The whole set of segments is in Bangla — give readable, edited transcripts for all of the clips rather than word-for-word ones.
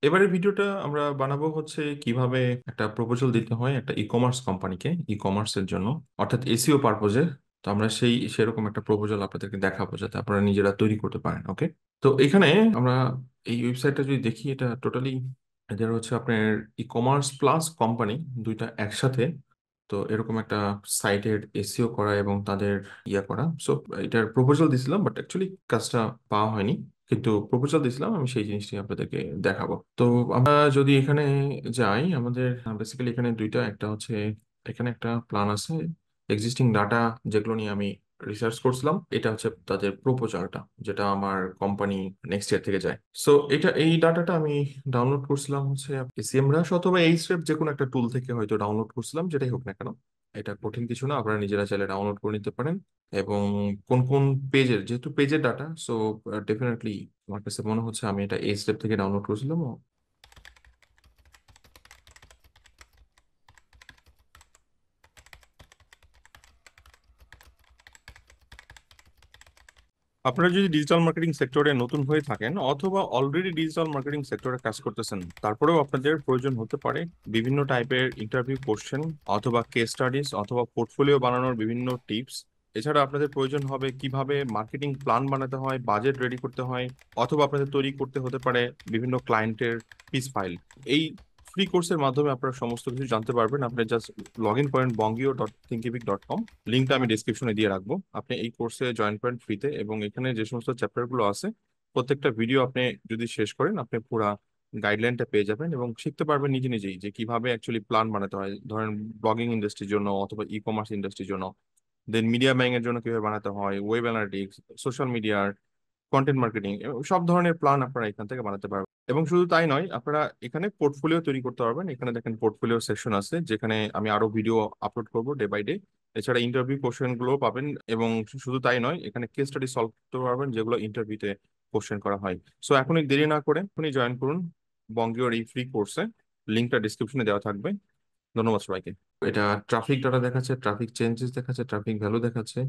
এবারে ভিডিওটা আমরা বানাবো হচ্ছে কিভাবে একটা প্রপোজাল দিতে হয় একটা ই কমার্স কোম্পানিকে ই কমার্সের জন্য, অর্থাৎ এসইও পারপোজে। তো আমরা সেরকম একটা প্রপোজাল আপনাদেরকে দেখাবো যাতে আপনারা নিজেরা তৈরি করতে পারেন। ওকে, তো এখানে আমরা এই ওয়েবসাইটটা যদি দেখি, এটা টোটালি এদের হচ্ছে আপনার ই কমার্স প্লাস কোম্পানি দুইটা একসাথে। তো এরকম একটা সাইটের এসইও করা এবং তাদের করা। সো এটার প্রপোজাল দিছিলাম, বাট অ্যাকচুয়ালি কাজটা পাওয়া হয়নি, কিন্তু প্রপোজাল দিছিলাম। আমি সেই জিনিসটি আপনাদেরকে দেখাবো। তো আমরা যদি এখানে যাই, আমাদের বেসিক্যালি এখানে দুইটা, একটা হচ্ছে এখানে একটা প্ল্যান আছে এক্সিস্টিং ডাটা, যেগুলো নিয়ে আমি রিসার্চ করছিলাম। এটা হচ্ছে তাদের প্রপোজালটা, যেটা আমার কোম্পানি নেক্সট ইয়ার থেকে যায়। সো এই ডাটাটা আমি ডাউনলোড করছিলাম হচ্ছে এসিএমরাশ অথবা এইচরেফ, যে কোনো একটা টুল থেকে হয়তো ডাউনলোড করছিলাম, যেটাই হোক না কেন। এটা কঠিন কিছু না, আপনারা নিজেরা চাইলে ডাউনলোড করে নিতে পারেন। এবং কোন কোন পেজের, যেহেতু পেজের ডাটা, সো ডেফিনেটলি আমার কাছে মনে হচ্ছে আমি এটা এই স্টেপ থেকে ডাউনলোড করেছিলাম। আপনারা যদি ডিজিটাল মার্কেটিং সেক্টরে নতুন হয়ে থাকেন অথবা অলরেডি ডিজিটাল মার্কেটিং সেক্টরে কাজ করতেছেন, তারপরেও আপনাদের প্রয়োজন হতে পারে বিভিন্ন টাইপের ইন্টারভিউ কোশ্চেন অথবা কেস স্টাডিজ অথবা পোর্টফোলিও বানানোর বিভিন্ন টিপস। এছাড়া আপনাদের প্রয়োজন হবে কিভাবে মার্কেটিং প্ল্যান বানাতে হয়, বাজেট রেডি করতে হয়, অথবা আপনাদের তৈরি করতে হতে পারে বিভিন্ন ক্লায়েন্টের পিস ফাইল। এই ফ্রি কোর্সের মাধ্যমে আপনারা সমস্ত কিছু জানতে পারবেন। আপনি জাস্ট লগ ইন করেন bongio.thinkific.com, লিঙ্কটা আমি ডিসক্রিপশনে দিয়ে রাখবো। আপনি এই কোর্সে জয়েন করেন ফ্রিতে, এবং এখানে যে সমস্ত চ্যাপ্টার গুলো আছে প্রত্যেকটা ভিডিও আপনি যদি শেষ করেন, আপনি পুরা গাইডলাইনটা পেয়ে যাবেন এবং শিখতে পারবেন নিজে নিজেই যে কিভাবে অ্যাকচুয়ালি প্ল্যান বানাতে হয়। ধরেন ব্লগিং ইন্ডাস্ট্রির জন্য অথবা ই কমার্স ইন্ডাস্ট্রির জন্য, দেন মিডিয়া বাইং এর জন্য কিভাবে বানাতে হয়, ওয়েব অ্যানালিটিক্স, সোশ্যাল মিডিয়ার কন্টেন্ট মার্কেটিং, সব ধরনের প্ল্যান আপনারা এখান থেকে বানাতে পারবেন। এবং শুধু তাই নয়, আপনারা এখানে পোর্টফোলিও তৈরি করতে পারবেন। এখানে দেখেন পোর্টফোলিও সেকশন আছে, যেখানে আমি আরো ভিডিও আপলোড করব ডে বাই ডে। এছাড়া ইন্টারভিউ কোশ্চেন গুলো পাবেন, এবং শুধু তাই নয়, এখানে কেস স্টাডি সলভ করতে পারবেন যেগুলো ইন্টারভিউতে কোশ্চেন করা হয়। সো এখনই দেরি না করে এখনই জয়েন করুন বঙ্গীয়র এই ফ্রি কোর্সে। লিঙ্কটা ডিসক্রিপশনে দেওয়া থাকবে। ধন্যবাদ সবাইকে। এটা ট্রাফিক ডাটা দেখাচ্ছে, ট্রাফিক চেঞ্জেস দেখাচ্ছে, ট্রাফিক ভ্যালু দেখাচ্ছে,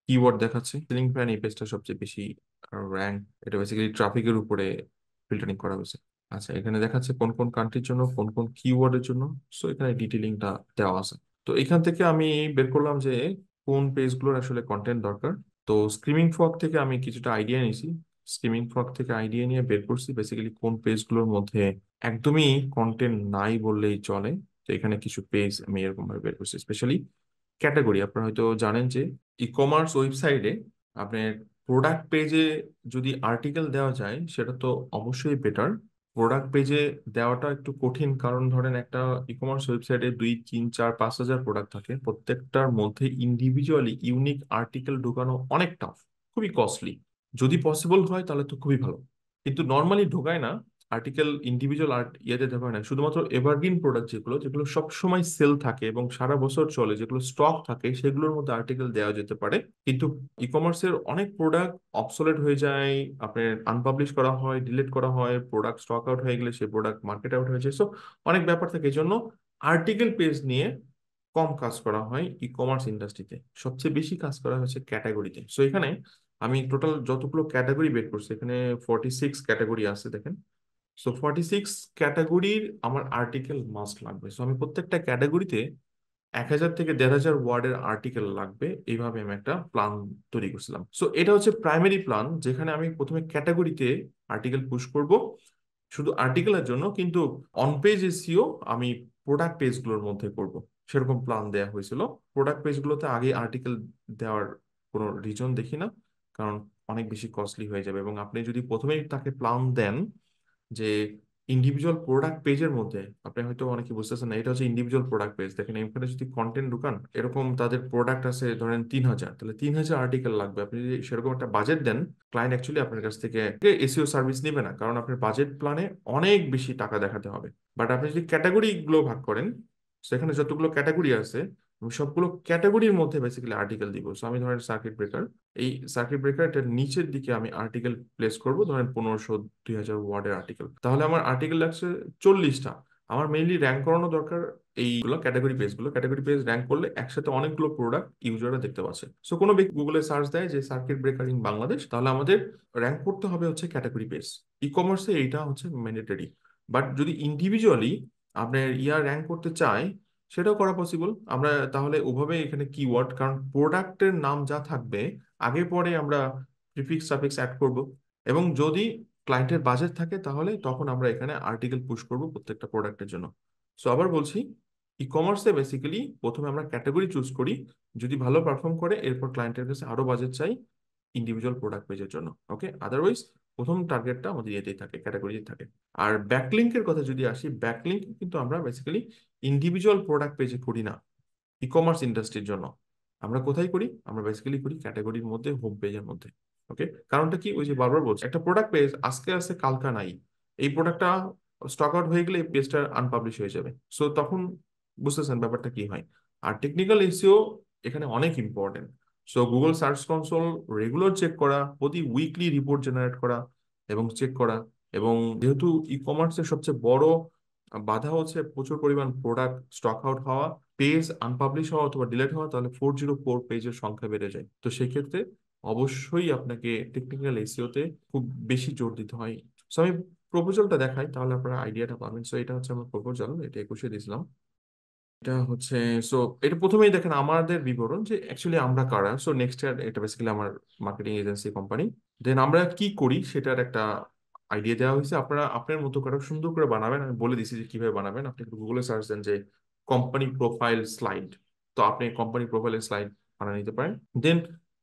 কিওয়ার্ড দেখাচ্ছে। সিলিং ফ্যান এই পেজটা সবচেয়ে বেশি র্যাঙ্ক। এটা বেসিক্যালি ট্রাফিকের উপরে ফিল্টারিং করা হয়েছে। আচ্ছা, এখানে দেখাচ্ছে কোন কোন কান্ট্রির জন্য, কোন কোন কিওয়ার্ডের জন্য। সো এখানে ডিটেলিংটা দেওয়া আছে। তো এখান থেকে আমি বের করলাম যে কোন পেজগুলোর আসলে কন্টেন্ট দরকার। তো স্ক্রিমিং ফগ থেকে আমি কিছুটা আইডিয়া নিয়েছি। স্ক্রিমিং ফগ থেকে আইডিয়া নিয়ে বের করছি বেসিক্যালি কোন পেজগুলোর মধ্যে একদমই কন্টেন্ট নাই বললেই চলে। তো এখানে কিছু পেজ আমি এরকম ভাবে বের করছি, স্পেশালি ক্যাটাগরি। আপনারা হয়তো জানেন যে ই কমার্স ওয়েবসাইটে আপনার প্রোডাক্ট পেজে যদি আর্টিকেল দেওয়া যায়, সেটা তো অবশ্যই বেটার। প্রোডাক্ট পেজে দেওয়াটা একটু কঠিন, কারণ ধরেন একটা ই কমার্স ওয়েবসাইটে 2, 3, 4, 5 হাজার প্রোডাক্ট থাকে, প্রত্যেকটার মধ্যে ইন্ডিভিজুয়ালি ইউনিক আর্টিকেল ঢোকানো অনেক টাফ, খুবই কস্টলি। যদি পসিবল হয় তাহলে তো খুবই ভালো, কিন্তু নর্মালি ঢোকায় না। আর্টিকেল ইন্ডিভিজুয়াল ইয়েতে দেখা হয় না। শুধুমাত্র এভারগ্রিন প্রোডাক্ট, যেগুলো যেগুলো সব সময় সেল থাকে এবং সারা বছর চলে, যেগুলো স্টক থাকে, সেগুলোর মধ্যে আর্টিকেল দেওয়া যেতে পারে। কিন্তু ই কমার্সের অনেক প্রোডাক্ট অবসোলেট হয়ে যায়, আপনার আনপাবলিশ করা হয়, ডিলিট করা হয়, প্রোডাক্ট স্টক আউট হয়ে গেলে সেই প্রোডাক্ট মার্কেট আউট হয়ে যায়। সো অনেক ব্যাপার থাকে, এই জন্য আর্টিকেল পেজ নিয়ে কম কাজ করা হয় ই কমার্স ইন্ডাস্ট্রিতে। সবচেয়ে বেশি কাজ করা হচ্ছে ক্যাটাগরিতে। সো এখানে আমি টোটাল যতগুলো ক্যাটাগরি বের করছি, এখানে 46 ক্যাটাগরি আছে দেখেন। সো 46 ক্যাটাগরির আমার আর্টিকেল মাস্ট লাগবে। সো আমি প্রত্যেকটা ক্যাটাগরিতে 1,000 থেকে 1,500 ওয়ার্ডের আর্টিকেল লাগবে, এইভাবে আমি একটা প্ল্যান তৈরি করছিলাম। সো এটা হচ্ছে প্রাইমারি প্ল্যান, যেখানে আমি প্রথমে ক্যাটাগরিতে আর্টিকেল পুশ করব শুধু আর্টিকেলের জন্য, কিন্তু অন পেজ এসইও আমি প্রোডাক্ট পেজগুলোর মধ্যে করব, সেরকম প্ল্যান দেওয়া হয়েছিল। প্রোডাক্ট পেজগুলোতে আগে আর্টিকেল দেওয়ার কোনো রিজন দেখি না, কারণ অনেক বেশি কস্টলি হয়ে যাবে। এবং আপনি যদি প্রথমেই তাকে প্ল্যান দেন যে ইন্ডিভিজুয়াল প্রোডাক্ট পেজের মধ্যে, আপনি হয়তো অনেকে বুঝতেছেন না, এটা হচ্ছে ইন্ডিভিজুয়াল প্রোডাক্ট পেজ। দেখেন এখানে যদি কন্টেন্ট ঢুকান, এরকম তাদের প্রোডাক্ট আছে ধরেন 3,000, তাহলে 3,000 আর্টিকেল লাগবে। আপনি যদি সেরকম একটা বাজেট দেন, ক্লায়েন্ট অ্যাকচুয়ালি আপনার কাছ থেকে এসইও সার্ভিস নেবে না, কারণ আপনার বাজেট প্ল্যানে অনেক বেশি টাকা দেখাতে হবে। বাট আপনি যদি ক্যাটাগরি গুলো ভাগ করেন, সেখানে যতগুলো ক্যাটাগরি আছে, আমি সবগুলো ক্যাটাগরির মধ্যে বেসিক্যালি আর্টিকেল দিব। সো আমি ধরেন সার্কিট ব্রেকার, এই সার্কিট ব্রেকার এটার নিচের দিকে আমি আর্টিকেল প্লেস করব, ধরেন 1,500, 2,000 ওয়ার্ডের আর্টিকেল। তাহলে আমার আর্টিকেল লাগছে 40টা। আমার মেইনলি র্যাঙ্ক করানো দরকার এইগুলো ক্যাটাগরি পেজ র্যাঙ্ক করলে একসাথে অনেকগুলো প্রোডাক্ট ইউজাররা দেখতে পাচ্ছে। সো কোনো ব্যক্তি গুগলে সার্চ দেয় যে সার্কিট ব্রেকার ইন বাংলাদেশ, তাহলে আমাদের র্যাঙ্ক করতে হবে হচ্ছে ক্যাটাগরি পেজ। ই কমার্সে এইটা হচ্ছে ম্যান্ডেটরি। বাট যদি ইন্ডিভিজুয়ালি আপনার র্যাঙ্ক করতে চাই, সেটাও করা পসিবল। আমরা তাহলে ওভাবে এখানে কিওয়ার্ড, কারণ প্রোডাক্টের নাম যা থাকবে আগে পরে আমরা প্রিফিক্স সাফিক্স অ্যাড করব। এবং যদি ক্লায়েন্টের বাজেট থাকে তাহলে তখন আমরা এখানে আর্টিকেল পুশ করব প্রত্যেকটা প্রোডাক্টের জন্য। সো আবার বলছি, ই কমার্সে বেসিক্যালি প্রথমে আমরা ক্যাটাগরি চুজ করি, যদি ভালো পারফর্ম করে এরপর ক্লায়েন্টের কাছে আরো বাজেট চাই ইন্ডিভিজুয়াল প্রোডাক্ট পেজের জন্য। ওকে, আদারওয়াইজ প্রথম টার্গেটটা আমাদের ইয়েতেই থাকে, ক্যাটাগরিতে থাকে। আর ব্যাকলিঙ্কের কথা যদি আসি, ব্যাকলিঙ্ক কিন্তু আমরা বেসিক্যালি ইন্ডিভিজুয়াল প্রোডাক্ট পেজে করি না ই কমার্স ইন্ডাস্ট্রির জন্য। আমরা কোথায় করি? আমরা বেসিক্যালি করি ক্যাটাগরির মধ্যে, হোম পেজের মধ্যে। ওকে, কারণটা কি? ওই যে বারবার বলছি, একটা প্রোডাক্ট পেজ আজকে আছে কালকা নাই, এই প্রোডাক্টটা স্টক আউট হয়ে গেলে এই পেজটা আনপাবলিশ হয়ে যাবে। সো তখন বুঝতেছেন ব্যাপারটা কি হয়। আর টেকনিক্যাল এসইও এখানে অনেক important. So Google search console regular check করা, প্রতি উইকলি রিপোর্ট জেনারেট করা এবং চেক করা। এবং যেহেতু ই কমার্সের সবচেয়ে বড় বাধা হচ্ছে প্রচুর পরিমাণ প্রোডাক্ট স্টক আউট হওয়া, পেজ আনপাবলিশ হওয়া অথবা ডিলিট হওয়া, তাহলে 404 পেজের সংখ্যা বেড়ে যায়। তো সেক্ষেত্রে অবশ্যই আপনাকে টেকনিক্যাল এসইওতে খুব বেশি জোর দিতে হয়। সো আমি প্রপোজালটা দেখাই, তাহলে আপনারা আইডিয়াটা পাবেন। সো এটা হচ্ছে আমার প্রপোজাল, এটা 21-এ দিয়েছিলাম। এটা হচ্ছে, সো এটা প্রথমেই দেখেন আমাদের বিবরণ যে অ্যাকচুয়ালি আমরা কারা। সো নেক্সট ইয়ার এটা বেসিক্যালি আমার মার্কেটিং এজেন্সি কোম্পানি। দেন আমরা কি করি সেটার একটা আইডিয়া দেওয়া হয়েছে, আপনারা আপনার মতো করে সুন্দর করে বানাবেন। আমি বলে দিছি যে কিভাবে বানাবেন। আপনি একটু গুগলে সার্চ দেন যে কোম্পানি প্রোফাইল স্লাইড, তো আপনি কোম্পানি প্রোফাইলের স্লাইড বানিয়ে নিতে পারেন। দেন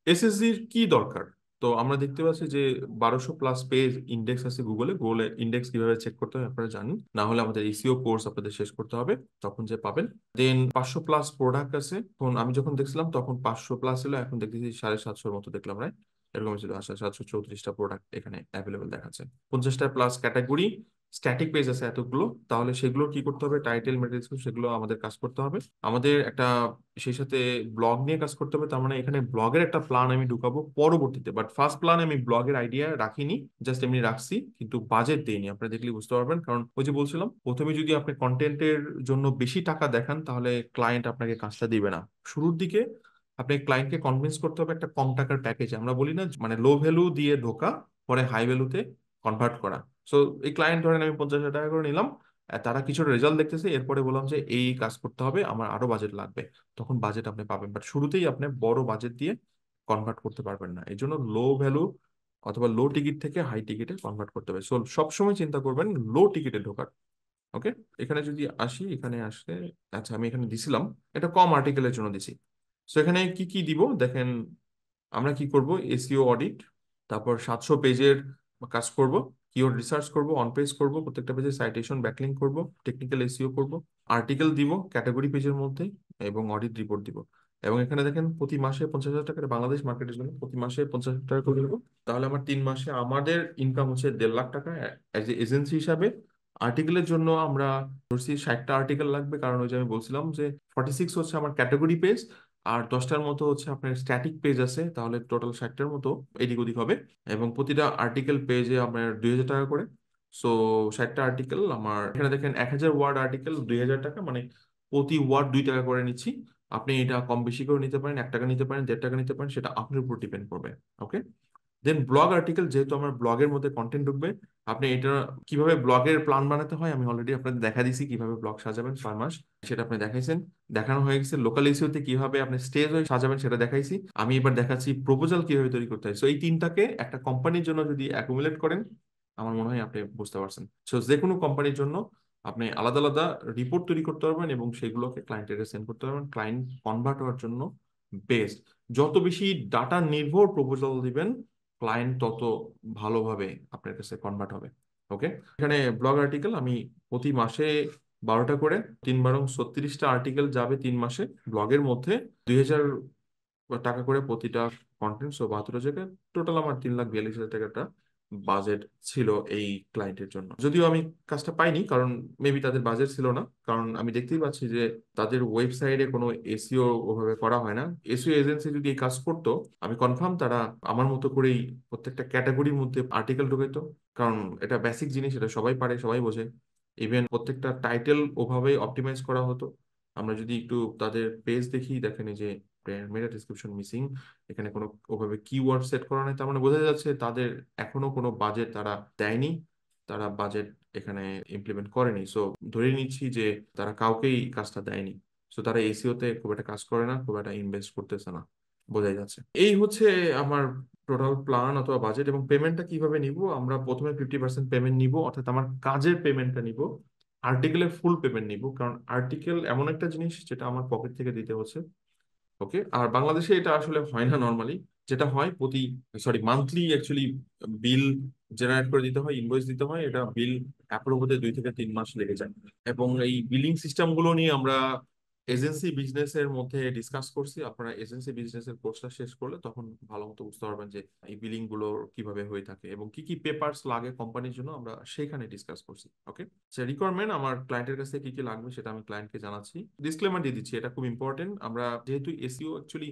এসএসজির কি দরকার? তো আমরা দেখতে পাচ্ছি যে 1200+ পেজ ইন্ডেক্স আছে গুগলে। গুগলে ইন্ডেক্স কিভাবে চেক করতে হয় আপনারা জানেন, না হলে আমাদের এসইও কোর্স আপনাদের শেষ করতে হবে, তখন যে পাবেন। দেন 500+ প্রোডাক্ট আছে। তখন আমি যখন দেখছিলাম তখন 500+ ছিল, এখন দেখতেছি 750-এর মতো দেখলাম, রাইট? এরকম ছিল। আচ্ছা, 734টা প্রোডাক্ট এখানে অ্যাভেলেবেল দেখাচ্ছে। 50টা+ ক্যাটাগরি, স্ট্যাটিক পেজ আছে এতগুলো। তাহলে সেগুলো কি করতে হবে? টাইটেল, মেটা ডেসক্রিপশন, সেগুলো আমাদের কাজ করতে হবে। আমাদের একটা সেই সাথে ব্লগ নিয়ে কাজ করতে হবে। তার মানে এখানে ব্লগের একটা প্ল্যান আমি ঢুকাবো পরবর্তীতে, বাট ফার্স্ট প্ল্যানে আমি ব্লগের আইডিয়া রাখিনি, জাস্ট এমনি রাখছি, কিন্তু বাজেট দেইনি। আপনারা দেখলে বুঝতে পারবেন, কারণ ওই যে বলছিলাম প্রথমে যদি আপনি কন্টেন্টের জন্য বেশি টাকা দেখান তাহলে ক্লায়েন্ট আপনাকে কাজটা দিবে না। শুরুর দিকে আপনি ক্লায়েন্টকে কনভিন্স করতে হবে একটা কম টাকার প্যাকেজ, আমরা বলি না মানে লো ভ্যালু দিয়ে ঢোকা, পরে হাই ভ্যালুতে কনভার্ট করা। সো এই ক্লায়েন্ট ধরেন আমি 50,000 টাকা করে নিলাম, তারা কিছু রেজাল্ট দেখতেছে, এরপরে বললাম যে এই কাজ করতে হবে, আমার আরো বাজেট লাগবে, তখন বাজেট আপনি পাবেন। বাট শুরুতেই আপনি বড় বাজেট দিয়ে কনভার্ট করতে পারবেন না। এই জন্য লো ভ্যালু অথবা লো টিকিট থেকে হাই টিকিটে কনভার্ট করতে হবে। সো সবসময় চিন্তা করবেন লো টিকিটে ঢোকার। ওকে, এখানে যদি আসি, এখানে আসলে আচ্ছা আমি এখানে দিছিলাম, এটা কম আর্টিকেলের জন্য দিছি। সো এখানে কি কি দিব দেখেন। আমরা কি করব? এসইও অডিট, তারপর 700 পেজের কাজ করব, কিওয়ার্ড রিসার্চ করব, অন পেজ করব, প্রত্যেকটা পেজে সাইটেশন ব্যাকলিংক করব, টেকনিক্যাল এসইও করব, আর্টিকেল দিব ক্যাটাগরি পেজের মধ্যে, এবং অডিট রিপোর্ট দিব। এবং এখানে দেখেন প্রতি মাসে 50,000 টাকা, বাংলাদেশ মার্কেটের জন্য প্রতি মাসে 50,000 টাকা করে দেবো। তাহলে আমার 3 মাসে আমাদের ইনকাম হচ্ছে 1.5 লাখ টাকা অ্যাজ এ এজেন্সি হিসাবে। আর্টিকেলের জন্য আমরা ধরছি 60টা আর্টিকেল লাগবে, কারণ ওই যে আমি বলছিলাম যে 46 হচ্ছে আমার ক্যাটাগরি পেজ, আর 10টার মতো হচ্ছে আপনার স্ট্যাটিক পেজ আছে, তাহলে টোটাল 60টার মতো এদিক ওদিক হবে। এবং প্রতিটা আর্টিকেল পেজে আপনার 2,000 টাকা করে। সো 60টা আর্টিকেল আমার এখানে দেখেন 1,000 ওয়ার্ড আর্টিকেল 2,000 টাকা, মানে প্রতি ওয়ার্ড 2 টাকা করে নিচ্ছি। আপনি এটা কম বেশি করে নিতে পারেন, 1 টাকা নিতে পারেন, 1.5 টাকা নিতে পারেন, সেটা আপনার উপর ডিপেন্ড করবে। ওকে, দেন ব্লগ আর্টিকেল, যেহেতু আমার ব্লগের মধ্যে কন্টেন্ট ঢুকবে, আপনি এটা কিভাবে ব্লগের প্ল্যান বানাতে হয় আমি অলরেডি আপনাদের দেখা দিয়েছি, কিভাবে ব্লগ সাজাবেন 6 মাস, সেটা আপনি দেখাইছেন, দেখানো হয়ে গেছে। লোকাল এসইওতে কিভাবে আপনি স্টেজ হয়ে সাজাবেন সেটা দেখাইছি। আমি এবার দেখাচ্ছি প্রপোজাল কিভাবে তৈরি করতে হয়। সো এই তিনটাকে একটা কোম্পানির জন্য যদি অ্যাকুমুলেট করেন, আমার মনে হয় আপনি বুঝতে পারছেন। সো যে কোনো কোম্পানির জন্য আপনি আলাদা আলাদা রিপোর্ট তৈরি করতে পারবেন এবং সেগুলোকে ক্লায়েন্টের সেন্ড করতে পারবেন। ক্লায়েন্ট কনভার্ট হওয়ার জন্য বেস্ট, যত বেশি ডাটা নির্ভর প্রপোজাল দিবেন ক্লায়েন্ট তত ভালোভাবে আপনার কাছে কনভার্ট হবে। ওকে, এখানে ব্লগ আর্টিকেল আমি প্রতি মাসে 12টা করে, 3 × 36টা আর্টিকেল যাবে 3 মাসে ব্লগের মধ্যে, 2,000 টাকা করে প্রতিটা কন্টেন্ট। সো 72 জায়গায় টোটাল আমার 3,42,000 টাকাটা বাজেট ছিল এই ক্লায়েন্টের জন্য। যদিও আমি কাজটা পাইনি, কারণ মেবি তাদের বাজেট ছিল না, কারণ আমি দেখতেই পাচ্ছি যে তাদের ওয়েবসাইটে কোনো এসইও ওভাবে করা হয় না। এসইও এজেন্সি যদি এই কাজ করতো, আমি কনফার্ম তারা আমার মতো করেই প্রত্যেকটা ক্যাটাগরির মধ্যে আর্টিকেল ঢুকাইতো, কারণ এটা বেসিক জিনিস, এটা সবাই পারে, সবাই বোঝে। ইভেন প্রত্যেকটা টাইটেল ওভাবেই অপটিমাইজ করা হতো। আমরা যদি একটু তাদের পেজ দেখি, দেখেন এই যে মেটা ডিসক্রিপশন মিসিং, এখানে কোনো ওভাবে কিওয়ার্ড সেট করা নেই, তার মানে বোঝা যাচ্ছে তাদের এখনো কোনো বাজেট তারা দেয়নি। তারা বাজেট এখানে ইমপ্লিমেন্ট করেনি। সো ধরে নিচ্ছি যে তারা কাউকেই কাজটা দেয়নি। সো তারা এসিও তে খুব একটা কাজ করে না, খুব একটা ইনভেস্ট করতেছে না, বোঝাই যাচ্ছে। এই হচ্ছে আমার টোটাল প্ল্যান অথবা বাজেট। এবং পেমেন্টটা কিভাবে নিব, আমরা প্রথমে 50% পেমেন্ট নিব, অর্থাৎ আমার কাজের পেমেন্টটা নিব। আর্টিকেলের ফুল পেমেন্ট নিব, কারণ আর্টিকেল এমন একটা জিনিস যেটা আমার পকেট থেকে দিতে হচ্ছে। ওকে, আর বাংলাদেশে এটা আসলে হয় না নর্মালি। যেটা হয় প্রতি, সরি, মান্থলি অ্যাকচুয়ালি বিল জেনারেট করে দিতে হয়, ইনভয়েস দিতে হয়। এটা বিল অ্যাপ্রুভ হতে 2 থেকে 3 মাস লেগে যায়। এবং এই বিলিং সিস্টেম গুলো নিয়ে আমরা এজেন্সি বিজনেসের মধ্যে ডিসকাস করছি। আপনারা এজেন্সি বিজনেসের কোর্সটা শেষ করলে তখন ভালো মতো বুঝতে পারবেন যে এই বিলিং গুলো কিভাবে হয়ে থাকে এবং কি কি পেপারস লাগে কোম্পানির জন্য, আমরা সেখানে ডিসকাস করছি। ওকে, সে রিকোয়ারমেন্ট আমার ক্লায়েন্টের কাছে কি কি লাগবে সেটা আমি ক্লায়েন্টকে জানাচ্ছি। ডিসক্লেমার দিয়ে দিচ্ছি, এটা খুব ইম্পর্টেন্ট। আমরা যেহেতু এসইও অ্যাকচুয়ালি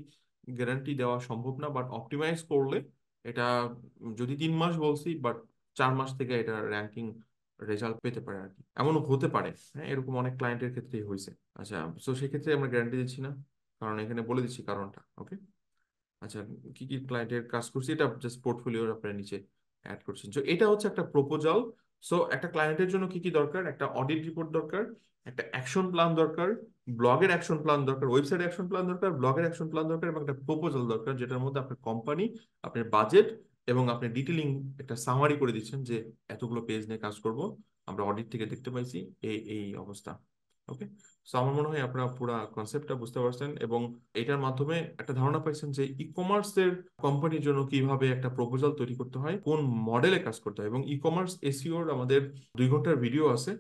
গ্যারান্টি দেওয়া সম্ভব না, বাট অপটিমাইজ করলে এটা, যদি 3 মাস বলছি, বাট 4 মাস থেকে এটা র্যাঙ্কিং রেজাল্ট পেতে পারে আর কি, এমনও হতে পারে। হ্যাঁ, এরকম অনেক ক্লায়েন্টের ক্ষেত্রেই হয়েছে। আচ্ছা, তো সেক্ষেত্রে আমরা গ্যারান্টি দিচ্ছি না, কারণ এখানে বলে দিচ্ছি কারণটা। ওকে, আচ্ছা, কি কি ক্লায়েন্টের কাজ করছি এটা জাস্ট পোর্টফোলিওর আপনার নিচে অ্যাড করছেন। তো এটা হচ্ছে একটা প্রপোজাল। সো একটা ক্লায়েন্টের জন্য কি কি দরকার, একটা অডিট রিপোর্ট দরকার, একটা অ্যাকশন প্ল্যান দরকার, ব্লগের অ্যাকশন প্ল্যান দরকার, ওয়েবসাইট অ্যাকশন প্ল্যান দরকার, ব্লগের অ্যাকশন প্ল্যান দরকার, এবং একটা প্রপোজাল দরকার যেটার মধ্যে আপনার কোম্পানি, আপনার বাজেট এবং আপনি ডিটেলিং একটা সামারি করে দিচ্ছেন যে এতগুলো পেজ নিয়ে কাজ করব, আমরা অডিট থেকে দেখতে পাইছি এই এই অবস্থা। ওকে, তো আমার মনে হয় আপনারা পুরো কনসেপ্টটা বুঝতে পারছেন এবং এটার মাধ্যমে একটা ধারণা পাইছেন যে ই কমার্সের কোম্পানির জন্য কিভাবে একটা প্রপোজাল তৈরি করতে হয়, কোন মডেলে কাজ করতে হয়। এবং ই কমার্স এসইওর আমাদের 2 ঘন্টার ভিডিও আছে।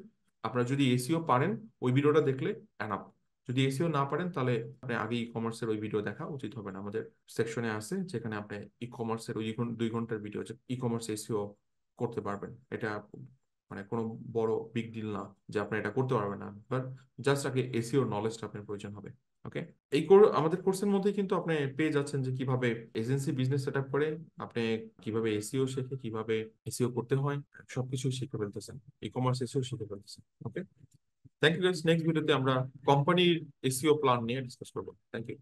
আপনারা যদি এসইও পারেন, ওই ভিডিওটা দেখলে এনাফ। যদি এসইও না পারেন, তাহলে আপনি আগে ই কমার্সের ওই ভিডিও দেখা উচিত হবে না। আমাদের সেকশনে আছে যেখানে আপনি ই কমার্সের ওই 2 ঘন্টার ভিডিও, ই কমার্স এসইও করতে পারবেন। এটা মানে কোনো বড় বিগ ডিল না যে আপনি এটা করতে পারবেন না, বাট জাস্ট আগে এসইও নলেজটা আপনার প্রয়োজন হবে। ওকে, এই আমাদের কোর্সের মধ্যে কিন্তু আপনি পেয়ে যাচ্ছেন যে কিভাবে এজেন্সি বিজনেস সেট আপ করে, আপনি কিভাবে এসইও শেখে, কিভাবে এসইও করতে হয়, সবকিছু শিখে ফেলতেছেন, ই কমার্স এসইও শিখে ফেলতেছেন। Okay, thank you guys. Next ভিডিওতে আমরা কোম্পানির এসইও প্ল্যান নিয়ে ডিসকাস করবো। Thank you.